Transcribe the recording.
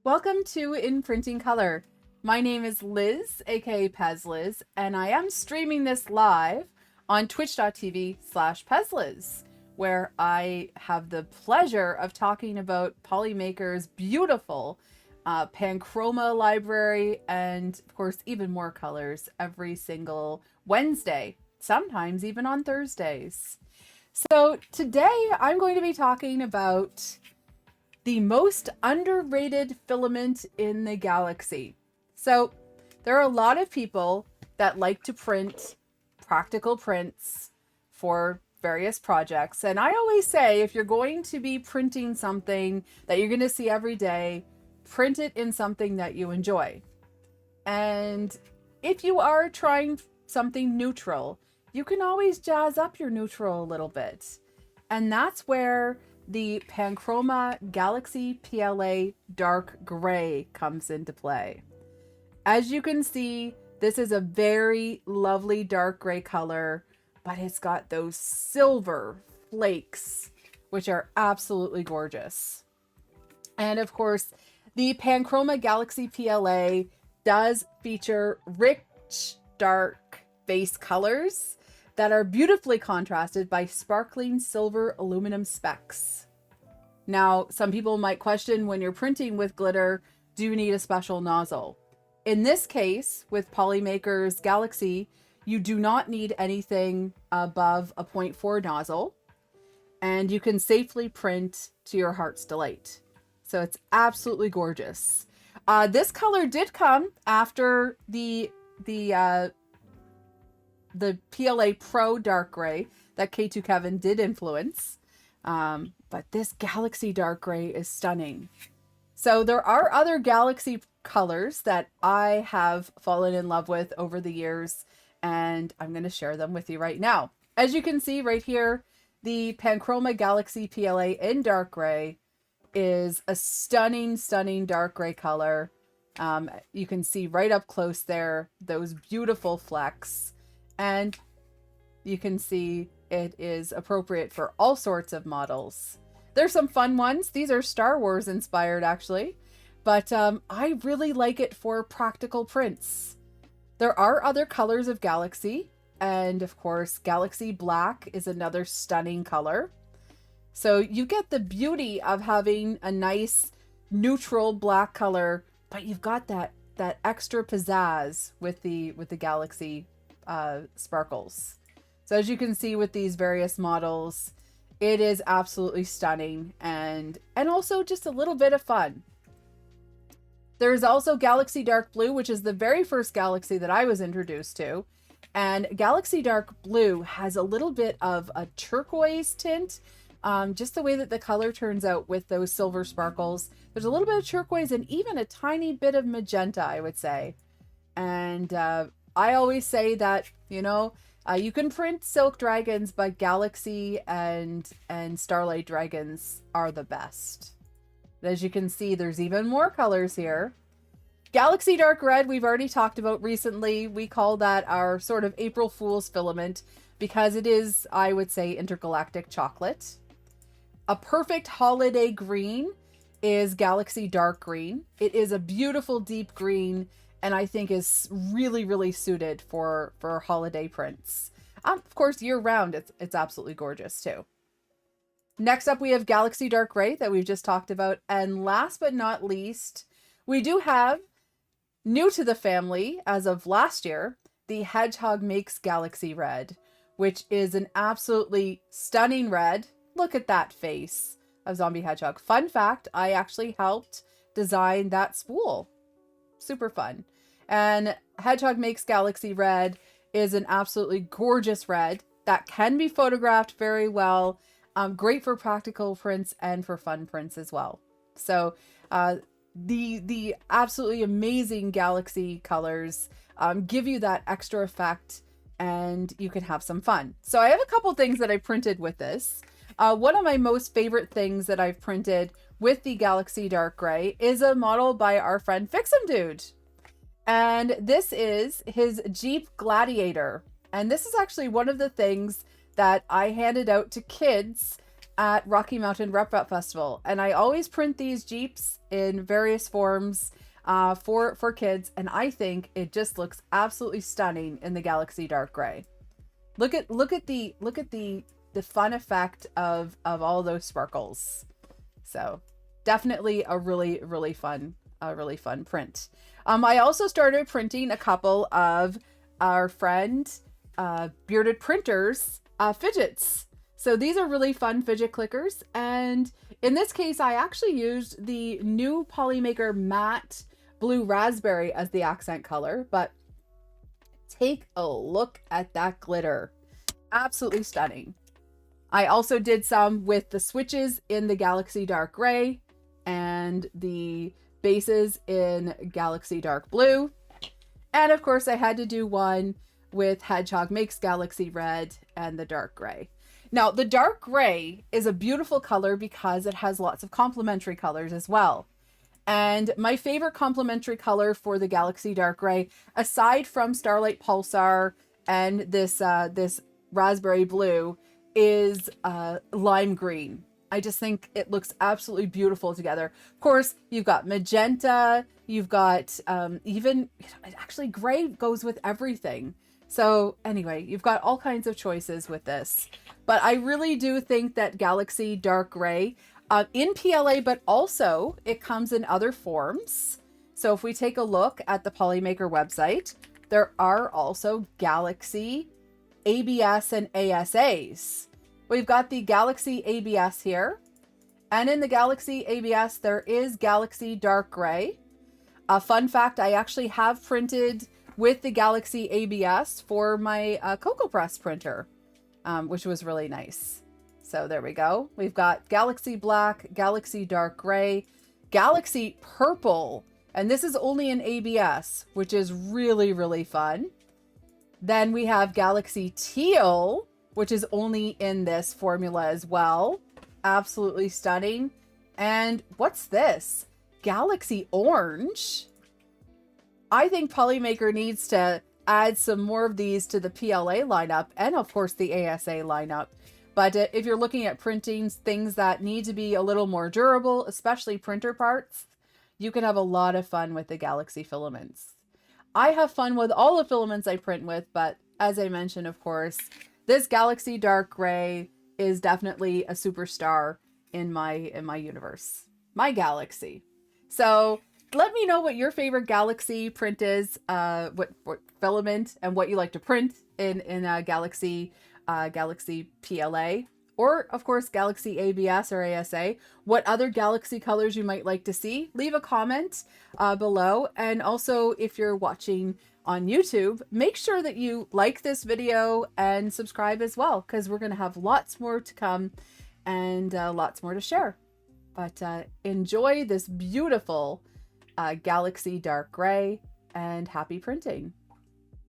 Welcome to In Printing Color. My name is Liz, aka PezLiz, and I am streaming this live on twitch.tv/PezLiz, where I have the pleasure of talking about Polymaker's beautiful Panchroma library and, of course, even more colors every single Wednesday, sometimes even on Thursdays. So today I'm going to be talking about the most underrated filament in the galaxy. So there are a lot of people that like to print practical prints for various projects. And I always say, if you're going to be printing something that you're going to see every day, print it in something that you enjoy. And if you are trying something neutral, you can always jazz up your neutral a little bit. And that's where the Panchroma Galaxy PLA Dark Gray comes into play. As you can see, this is a very lovely dark gray color, but it's got those silver flakes, which are absolutely gorgeous. And of course, the Panchroma Galaxy PLA does feature rich, dark base colors that are beautifully contrasted by sparkling silver aluminum specks. Now, some people might question, when you're printing with glitter, do you need a special nozzle? In this case, with Polymaker's Galaxy, you do not need anything above a 0.4 nozzle, and you can safely print to your heart's delight. So it's absolutely gorgeous. This color did come after the PLA Pro Dark Gray that K2 Kevin did influence. But this Galaxy Dark Gray is stunning. So there are other Galaxy colors that I have fallen in love with over the years, and I'm going to share them with you right now. As you can see right here, the Panchroma Galaxy PLA in dark gray is a stunning, stunning dark gray color. You can see right up close there, those beautiful flecks. And you can see it is appropriate for all sorts of models. There's some fun ones. These are Star Wars inspired, actually. But I really like it for practical prints. There are other colors of Galaxy. And of course, Galaxy Black is another stunning color. So you get the beauty of having a nice neutral black color, but you've got that extra pizzazz with the Galaxy sparkles. So as you can see with these various models, it is absolutely stunning and also just a little bit of fun. There's also Galaxy Dark Blue, which is the very first Galaxy that I was introduced to. And Galaxy Dark Blue has a little bit of a turquoise tint, just the way that the color turns out with those silver sparkles. There's a little bit of turquoise and even a tiny bit of magenta, I would say. And I always say that, you can print Silk Dragons, but Galaxy and Starlight Dragons are the best. As you can see, there's even more colors here. Galaxy Dark Red, we've already talked about recently. We call that our sort of April Fool's filament because it is, I would say, intergalactic chocolate. A perfect holiday green is Galaxy Dark Green. It is a beautiful deep green, and I think is really, really suited for holiday prints. Of course, year-round, it's absolutely gorgeous, too. Next up, we have Galaxy Dark Gray that we've just talked about. And last but not least, we do have, new to the family as of last year, the Hedgehog Makes Galaxy Red, which is an absolutely stunning red. Look at that face of Zombie Hedgehog. Fun fact, I actually helped design that spool. Super fun. And Hedgehog Makes Galaxy Red is an absolutely gorgeous red that can be photographed very well. Great for practical prints and for fun prints as well. So the absolutely amazing Galaxy colors give you that extra effect, and you can have some fun. So I have a couple things that I printed with this. One of my most favorite things that I've printed with the Galaxy Dark Gray is a model by our friend Fixumdude. And this is his Jeep Gladiator. And this is actually one of the things that I handed out to kids at Rocky Mountain Rep Rap Festival, and I always print these Jeeps in various forms for kids, and I think it just looks absolutely stunning in the Galaxy Dark Gray. Look at the fun effect of all those sparkles. So definitely a really fun print. I also started printing a couple of our friend Bearded Printers fidgets. So these are really fun fidget clickers, and in this case I actually used the new Polymaker matte blue raspberry as the accent color, but take a look at that glitter. Absolutely stunning. I also did some with the switches in the Galaxy Dark Gray and the bases in Galaxy Dark Blue. And of course I had to do one with Hedgehog Makes Galaxy Red and the Dark Gray. Now the Dark Gray is a beautiful color because it has lots of complementary colors as well. And my favorite complementary color for the Galaxy Dark Gray, aside from Starlight Pulsar and this raspberry blue, is lime green. I just think it looks absolutely beautiful together. Of course, you've got magenta, you've got even, actually gray goes with everything. So anyway, you've got all kinds of choices with this. But I really do think that Galaxy Dark Gray, in PLA, but also it comes in other forms. So if we take a look at the Polymaker website, there are also Galaxy ABS and ASAs. We've got the Galaxy ABS here. And in the Galaxy ABS, there is Galaxy Dark Gray. A fun fact, I actually have printed with the Galaxy ABS for my Cocoa Press printer, which was really nice. So there we go. We've got Galaxy Black, Galaxy Dark Gray, Galaxy Purple, and this is only in ABS, which is really fun. Then we have Galaxy Teal, which is only in this formula as well. Absolutely stunning. And what's this? Galaxy Orange. I think Polymaker needs to add some more of these to the PLA lineup and of course the ASA lineup. But if you're looking at printing things that need to be a little more durable, especially printer parts, you can have a lot of fun with the Galaxy filaments. I have fun with all the filaments I print with, but as I mentioned, of course, this Galaxy Dark Gray is definitely a superstar in my universe, my galaxy. So let me know what your favorite Galaxy print is, what filament and what you like to print in Galaxy PLA, or of course Galaxy ABS or ASA. What other Galaxy colors you might like to see? Leave a comment below. And also, if you're watching on YouTube, make sure that you like this video and subscribe as well, because we're going to have lots more to come and lots more to share. But enjoy this beautiful Galaxy Dark Gray, and happy printing.